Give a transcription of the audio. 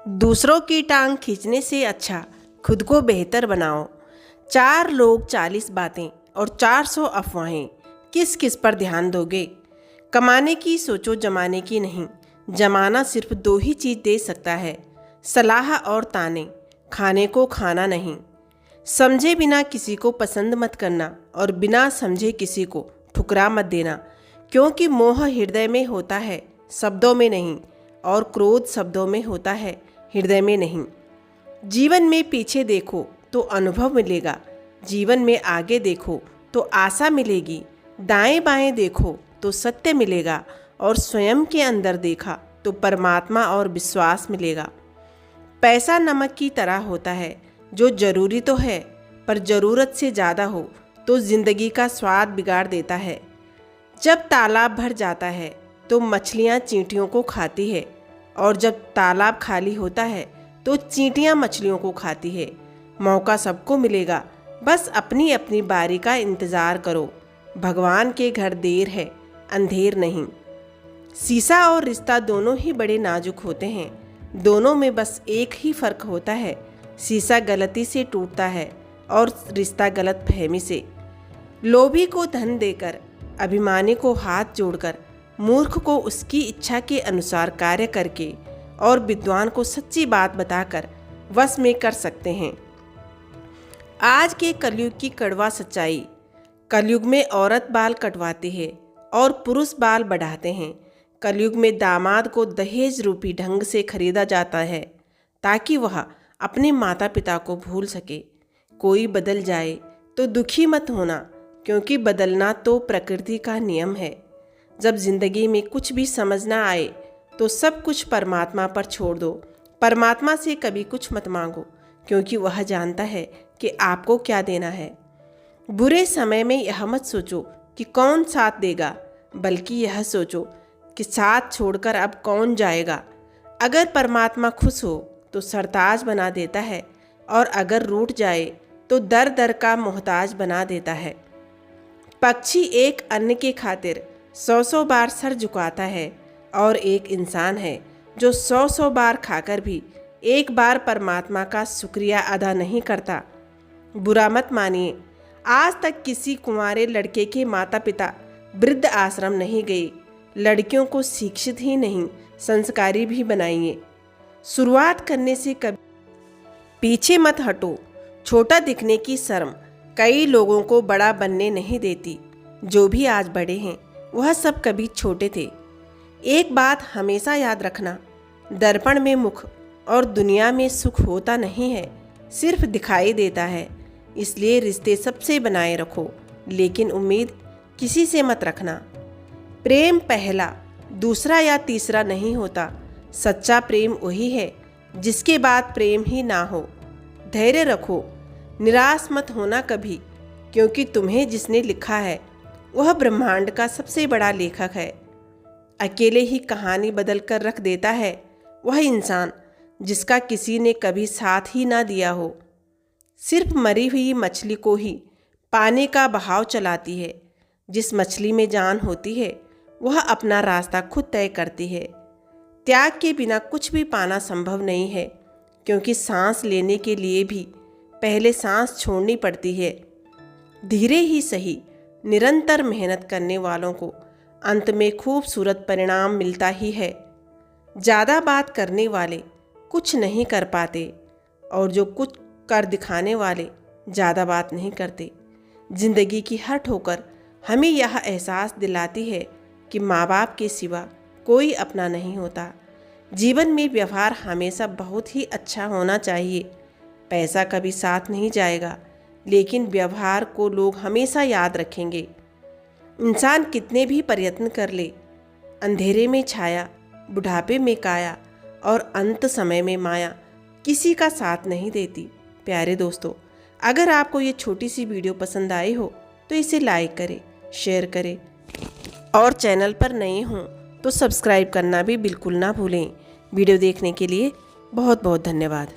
दूसरों की टांग खींचने से अच्छा खुद को बेहतर बनाओ। 4 लोग 40 बातें और 400 अफवाहें, किस किस पर ध्यान दोगे? कमाने की सोचो, जमाने की नहीं। जमाना सिर्फ 2 ही चीज़ दे सकता है, सलाह और ताने, खाने को खाना नहीं। समझे बिना किसी को पसंद मत करना और बिना समझे किसी को ठुकरा मत देना, क्योंकि मोह हृदय में होता है, शब्दों में नहीं, और क्रोध शब्दों में होता है, हृदय में नहीं। जीवन में पीछे देखो तो अनुभव मिलेगा, जीवन में आगे देखो तो आशा मिलेगी। दाएं बाएं देखो तो सत्य मिलेगा, और स्वयं के अंदर देखा तो परमात्मा और विश्वास मिलेगा। पैसा नमक की तरह होता है, जो जरूरी तो है, पर ज़रूरत से ज़्यादा हो तो ज़िंदगी का स्वाद बिगाड़ देता है। जब तालाब भर जाता है तो मछलियाँ चींटियों को खाती है, और जब तालाब खाली होता है तो चींटियाँ मछलियों को खाती है। मौका सबको मिलेगा, बस अपनी अपनी बारी का इंतज़ार करो। भगवान के घर देर है, अंधेर नहीं। शीशा और रिश्ता दोनों ही बड़े नाजुक होते हैं, दोनों में बस एक ही फ़र्क होता है, शीशा गलती से टूटता है और रिश्ता गलतफहमी से। लोभी को धन देकर, अभिमानी को हाथ जोड़कर, मूर्ख को उसकी इच्छा के अनुसार कार्य करके और विद्वान को सच्ची बात बताकर वश में कर सकते हैं। आज के कलयुग की कड़वा सच्चाई। कलयुग में औरत बाल कटवाती है और पुरुष बाल बढ़ाते हैं। कलयुग में दामाद को दहेज रूपी ढंग से खरीदा जाता है ताकि वह अपने माता पिता को भूल सके। कोई बदल जाए तो दुखी मत होना, क्योंकि बदलना तो प्रकृति का नियम है। जब जिंदगी में कुछ भी समझ ना आए तो सब कुछ परमात्मा पर छोड़ दो। परमात्मा से कभी कुछ मत मांगो, क्योंकि वह जानता है कि आपको क्या देना है। बुरे समय में यह मत सोचो कि कौन साथ देगा, बल्कि यह सोचो कि साथ छोड़कर अब कौन जाएगा। अगर परमात्मा खुश हो तो सरताज बना देता है, और अगर रूठ जाए तो दर दर का मोहताज बना देता है। पक्षी एक अन्न के खातिर 100 बार सर झुकाता है, और एक इंसान है जो 100 बार खाकर भी एक बार परमात्मा का शुक्रिया अदा नहीं करता। बुरा मत मानिए, आज तक किसी कुंवारे लड़के के माता पिता वृद्ध आश्रम नहीं गए। लड़कियों को शिक्षित ही नहीं, संस्कारी भी बनाइए। शुरुआत करने से कभी पीछे मत हटो। छोटा दिखने की शर्म कई लोगों को बड़ा बनने नहीं देती। जो भी आज बड़े हैं वह सब कभी छोटे थे। एक बात हमेशा याद रखना, दर्पण में मुख और दुनिया में सुख होता नहीं है, सिर्फ दिखाई देता है। इसलिए रिश्ते सबसे बनाए रखो, लेकिन उम्मीद किसी से मत रखना। प्रेम पहला, दूसरा या तीसरा नहीं होता। सच्चा प्रेम वही है जिसके बाद प्रेम ही ना हो। धैर्य रखो, निराश मत होना कभी, क्योंकि तुम्हें जिसने लिखा है वह ब्रह्मांड का सबसे बड़ा लेखक है। अकेले ही कहानी बदल कर रख देता है वह इंसान जिसका किसी ने कभी साथ ही ना दिया हो। सिर्फ मरी हुई मछली को ही पानी का बहाव चलाती है। जिस मछली में जान होती है वह अपना रास्ता खुद तय करती है। त्याग के बिना कुछ भी पाना संभव नहीं है, क्योंकि सांस लेने के लिए भी पहले सांस छोड़नी पड़ती है। धीरे ही सही, निरंतर मेहनत करने वालों को अंत में खूबसूरत परिणाम मिलता ही है। ज़्यादा बात करने वाले कुछ नहीं कर पाते, और जो कुछ कर दिखाने वाले ज़्यादा बात नहीं करते। जिंदगी की हर ठोकर हमें यह एहसास दिलाती है कि माँ बाप के सिवा कोई अपना नहीं होता। जीवन में व्यवहार हमेशा बहुत ही अच्छा होना चाहिए। पैसा कभी साथ नहीं जाएगा, लेकिन व्यवहार को लोग हमेशा याद रखेंगे। इंसान कितने भी प्रयत्न कर ले, अंधेरे में छाया, बुढ़ापे में काया, और अंत समय में माया किसी का साथ नहीं देती। प्यारे दोस्तों, अगर आपको ये छोटी सी वीडियो पसंद आई हो तो इसे लाइक करें, शेयर करें, और चैनल पर नए हों तो सब्सक्राइब करना भी बिल्कुल ना भूलें। वीडियो देखने के लिए बहुत बहुत धन्यवाद।